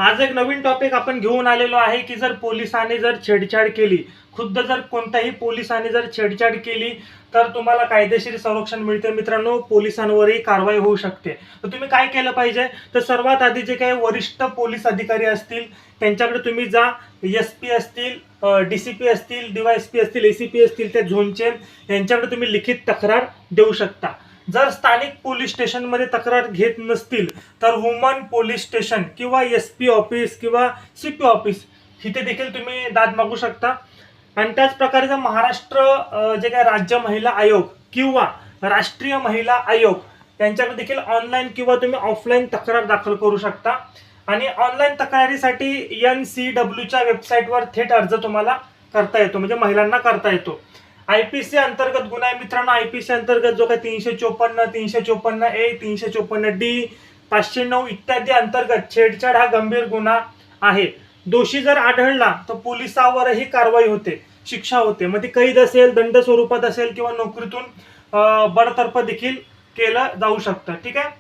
आज एक नवीन टॉपिक आपण घेऊन आलेलो आहे की जर पोलिसांनी जर छेडछाड केली, खुद्द जर कोणत्याही पोलिसांनी जर छेडछाड केली तर तुम्हाला कायदेशीर संरक्षण मिळते. मित्रांनो, पोलिसांवरही कारवाई होऊ शकते. तर तुम्ही काय केलं पाहिजे, तर सर्वात आधी जे काही वरिष्ठ पोलीस अधिकारी असतील त्यांच्याकडे तुम्ही जा. SP असतील, DCP असतील, DYSP असतील, ACP असतील, त्या झोनचे यांच्याकडे तुम्ही लिखित तक्रार देऊ शकता. जर स्थानिक पोलीस स्टेशनमध्ये तक्रार घेत नसतील तर वुमन पोलीस स्टेशन किंवा SP ऑफिस किंवा CP ऑफिस इथे देखील तुम्ही दाद मागू शकता. आणि त्याच प्रकारे जर महाराष्ट्र जे काय राज्य महिला आयोग किंवा राष्ट्रीय महिला आयोग यांच्याकडे देखील ऑनलाईन किंवा तुम्ही ऑफलाईन तक्रार दाखल करू शकता. आणि ऑनलाईन तक्रारीसाठी NCWच्या वेबसाईटवर थेट अर्ज तुम्हाला करता येतो, म्हणजे महिलांना करता येतो. IPC अंतर्गत गुन्हा आहे मित्रांनो. IPC अंतर्गत जो काही 354, 354A, 354D, 509 इत्यादी अंतर्गत छेडछाड हा गंभीर गुन्हा आहे. दोषी जर आढळला तर पोलिसावरही कारवाई होते, शिक्षा होते. मग ती कैद असेल, दंड स्वरूपात असेल किंवा नोकरीतून बडतर्फ देखील केलं जाऊ शकतं. ठीक आहे.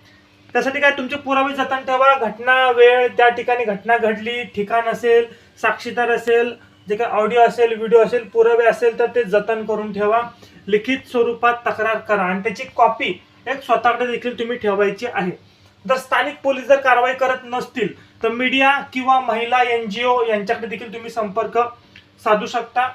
त्यासाठी काय तुमचे पुरावे जतन ठेवा. घटना वेळ, त्या ठिकाणी घटना घडली, ठिकाण असेल, साक्षीदार असेल, जे काही ऑडिओ असेल, व्हिडिओ असेल, पुरावे असेल तर ते जतन करून ठेवा. लिखित स्वरूपात तक्रार करा आणि त्याची कॉपी एक स्वतःकडे देखील तुम्ही ठेवायची आहे. जर स्थानिक पोलीस जर कारवाई करत नसतील तर मीडिया किंवा महिला NGO यांच्याकडे देखील तुम्ही संपर्क साधू शकता.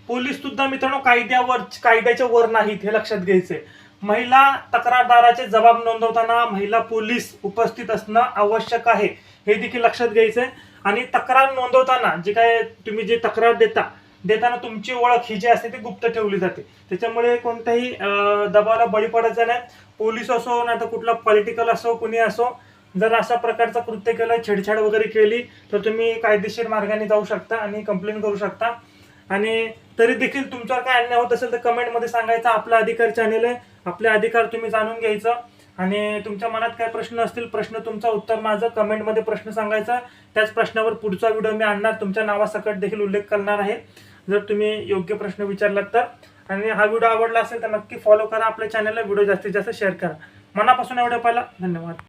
पोलीस सुद्धा मित्रांनो कायद्याच्या वर नाहीत, हे लक्षात घ्यायचंय. महिला तक्रारदाराचे जबाब नोंदवताना महिला पोलीस उपस्थित असणं आवश्यक आहे, हे देखील लक्षात घ्यायचंय. आणि तक्रार नोंदवताना जे काय तुम्ही जे तक्रार देताना तुमची ओळख ही जी असते ती गुप्त ठेवली जाते. त्याच्यामुळे कोणत्याही दबावाला बळी पडायचं नाही. पोलीस असो नाही तर कुठला पॉलिटिकल असो, कुणी असो, जर अशा प्रकारचं कृत्य केलं, छेडछाड वगैरे केली तर तुम्ही कायदेशीर मार्गाने जाऊ शकता आणि कंप्लेंट करू शकता. आणि तरी देखील तुमच्यावर काय अन्याय होत असेल तर कमेंटमध्ये सांगायचं. आपला अधिकार चॅनेल आहे, आपले अधिकार तुम्ही जाणून घ्यायचं. आणि तुमच्या मनात काय प्रश्न असतील, प्रश्न तुमचा उत्तर माझं कमेंटमध्ये प्रश्न सांगायचा. त्याच प्रश्नावर पुढचा व्हिडिओ मी आणणार, तुमच्या नावासकट देखील उल्लेख करणार आहे जर तुम्ही योग्य प्रश्न विचारलात तर. आणि हा व्हिडिओ आवडला असेल तर नक्की फॉलो करा आपल्या चॅनलला, व्हिडिओ जास्तीत जास्त शेअर करा. मनापासून एवढं पहिला धन्यवाद.